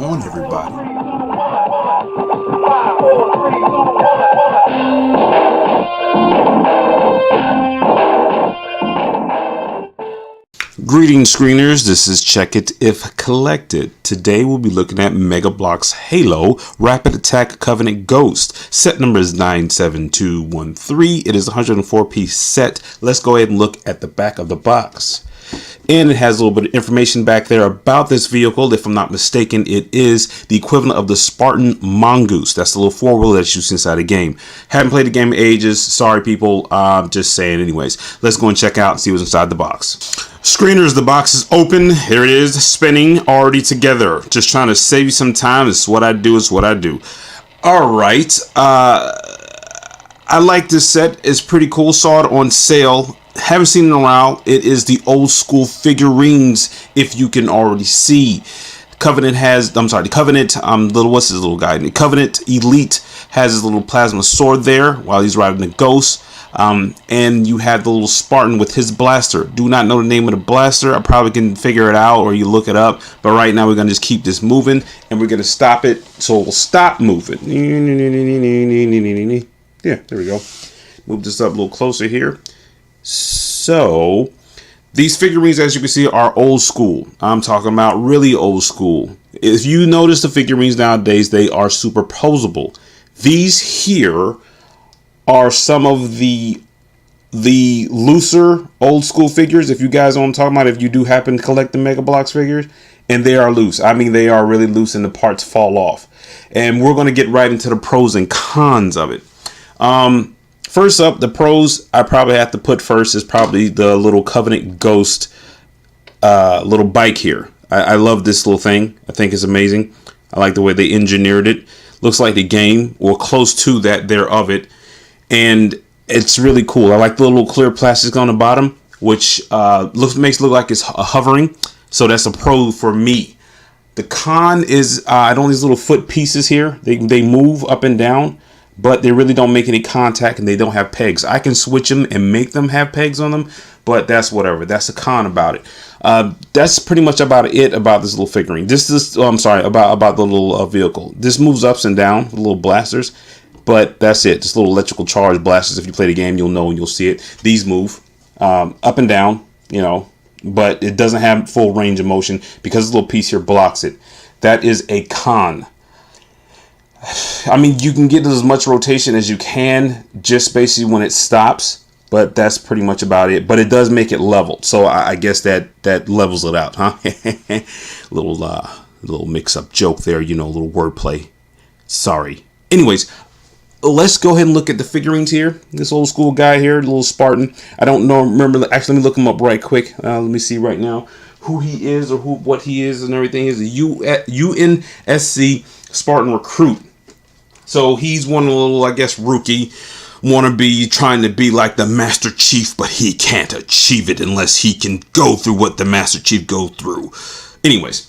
Come on, everybody. Greetings, screeners. This is Check It If Collected. Today we'll be looking at Mega Bloks Halo Rapid Attack Covenant Ghost. Set number is 97213. It is a 104-piece set. Let's go ahead and look at the back of the box. And it has a little bit of information back there about this vehicle. If I'm not mistaken, it is the equivalent of the Spartan Mongoose. That's the little four-wheeler that's used inside the game. Haven't played the game in ages. Sorry, people. I'm just saying anyways. Let's go and check out and see what's inside the box. Screeners, the box is open. Here it is, spinning, already together. Just trying to save you some time. It's what I do. It's what I do. All right. I like this set. It's pretty cool. Saw it on sale. Haven't seen it in a while. It is the old school figurines, if you can already see. Covenant has, the Covenant, what's his little guy? The Covenant Elite has his little plasma sword there while he's riding the ghost. And you have the little Spartan with his blaster. Do not know the name of the blaster. I probably can figure it out or you look it up. But right now we're going to just keep this moving and we're going to stop it so it will stop moving. Yeah, there we go. Move this up a little closer here. So these figurines, as you can see, are old school. I'm talking about really old school. If you notice the figurines nowadays, they are superposable. These here are some of the looser old school figures. If you guys know what I'm talking about, if you do happen to collect the Mega Bloks figures, and they are loose. I mean, they are really loose and the parts fall off. And we're going to get right into the pros and cons of it. First up, the pros I probably have to put first is probably the little Covenant Ghost little bike here. I love this little thing. I think it's amazing. I like the way they engineered it. Looks like the game, or close to that there of it. And it's really cool. I like the little clear plastic on the bottom, which makes it look like it's hovering. So that's a pro for me. The con is I don't these little foot pieces here. They move up and down, but they really don't make any contact and they don't have pegs. I can switch them and make them have pegs on them, but that's whatever. That's a con about it. That's pretty much about it about this little figurine. About the little vehicle. This moves ups and down, the little blasters, but that's it. Just little electrical charge blasters. If you play the game, you'll know and you'll see it. These move up and down, but it doesn't have full range of motion because this little piece here blocks it. That is a con. I mean, you can get as much rotation as you can just basically when it stops, but that's pretty much about it. But it does make it level, so I guess that levels it out, huh? little mix-up joke there, little wordplay. Sorry. Anyways, let's go ahead and look at the figurines here. This old school guy here, the little Spartan. I don't know. Remember, actually, let me look him up right quick. Let me see right now who he is or what he is and everything. He's a UNSC Spartan recruit. So he's one of the little, I guess, rookie wannabe trying to be like the Master Chief, but he can't achieve it unless he can go through what the Master Chief goes through. Anyways,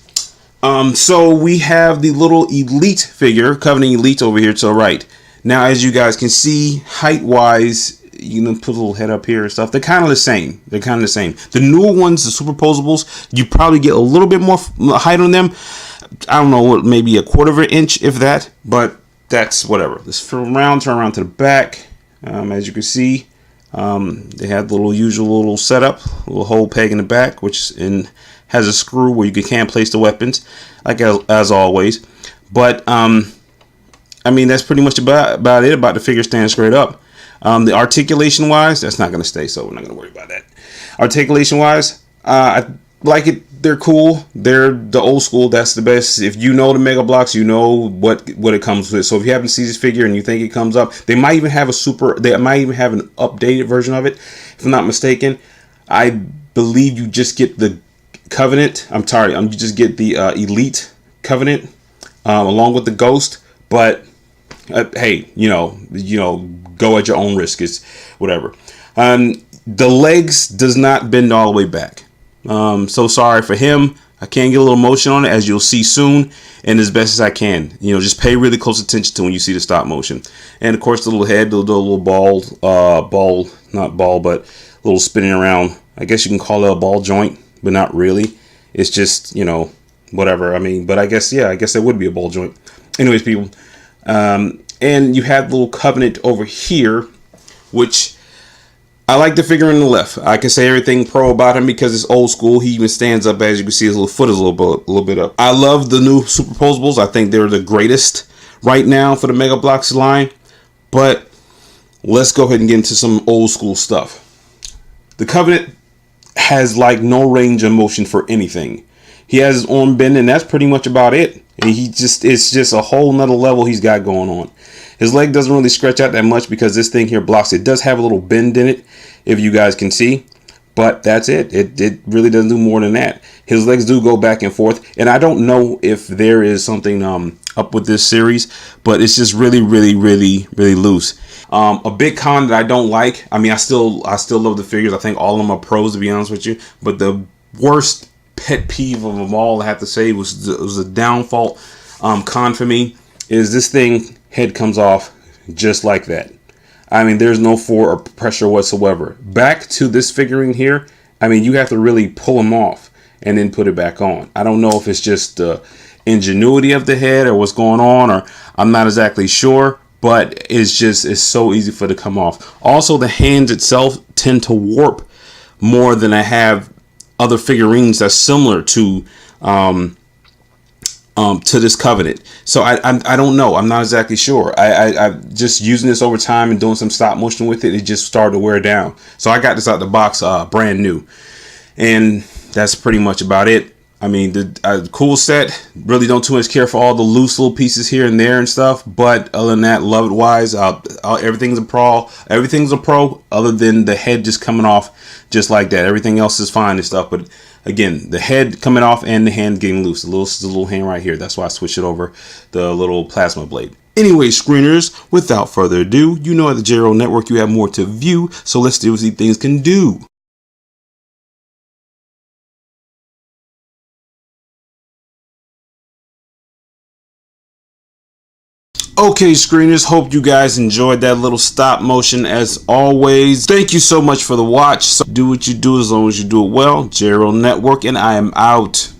so we have the little Elite figure, Covenant Elite over here to the right. Now, as you guys can see, height-wise, put a little head up here and stuff. They're kind of the same. The newer ones, the superposables, you probably get a little bit more height on them. I don't know, maybe a quarter of an inch, if that, but that's whatever. This turn around to the back. As you can see, they have the usual little setup, little hole peg in the back, which has a screw where you can place the weapons, like as always. But I mean, that's pretty much about it. About the figure standing straight up. The articulation wise, that's not going to stay, so we're not going to worry about that. Articulation wise, I like it. They're cool. They're the old school. That's the best. If you know the Mega Bloks, you know what it comes with. So if you haven't seen this figure and you think it comes up, they might even have they might even have an updated version of it. If I'm not mistaken, I believe you just get the Covenant. You just get the Elite Covenant along with the Ghost. But hey, go at your own risk. It's whatever. The legs does not bend all the way back. So sorry for him. I can get a little motion on it, as you'll see soon, and as best as I can. Just pay really close attention to when you see the stop motion. And of course, the little head, the little but little spinning around. I guess you can call it a ball joint, but not really. It's just, whatever. I mean, but I guess, yeah, I guess it would be a ball joint. Anyways, people, and you have the little covenant over here, which I like the figure on the left. I can say everything pro about him because it's old school. He even stands up, as you can see, his little foot is a little bit up. I love the new superposables. I think they're the greatest right now for the Mega Bloks line. But let's go ahead and get into some old school stuff. The Covenant has like no range of motion for anything. He has his arm bend, and that's pretty much about it. And it's just a whole nother level he's got going on. His leg doesn't really stretch out that much because this thing here blocks. It does have a little bend in it, if you guys can see. But that's it. It really doesn't do more than that. His legs do go back and forth. And I don't know if there is something up with this series, but it's just really loose. A big con that I don't like. I mean, I still love the figures. I think all of them are pros, to be honest with you. But the worst pet peeve of them all, I have to say, was the downfall con for me, is this thing head comes off just like that. I mean, there's no force or pressure whatsoever. Back to this figurine here, I mean, you have to really pull him off and then put it back on. I don't know if it's just the ingenuity of the head or what's going on, or I'm not exactly sure, but it's so easy for it to come off. Also, the hands itself tend to warp more than I have other figurines that's similar to this Covenant. So I don't know. I'm not exactly sure. I just using this over time and doing some stop motion with it. It just started to wear down. So I got this out the box brand new, and that's pretty much about it. I mean, the cool set. Really don't too much care for all the loose little pieces here and there and stuff. But other than that, love it wise. Everything's a pro. Everything's a pro. Other than the head just coming off just like that. Everything else is fine and stuff. But again, the head coming off and the hand getting loose. The little hand right here. That's why I switched it over the little plasma blade. Anyway, screeners, without further ado, you know at the JRO Network you have more to view. So let's see what these things can do. Okay, screeners, hope you guys enjoyed that little stop motion as always. Thank you so much for the watch. So do what you do as long as you do it well. JRO Network, and I am out.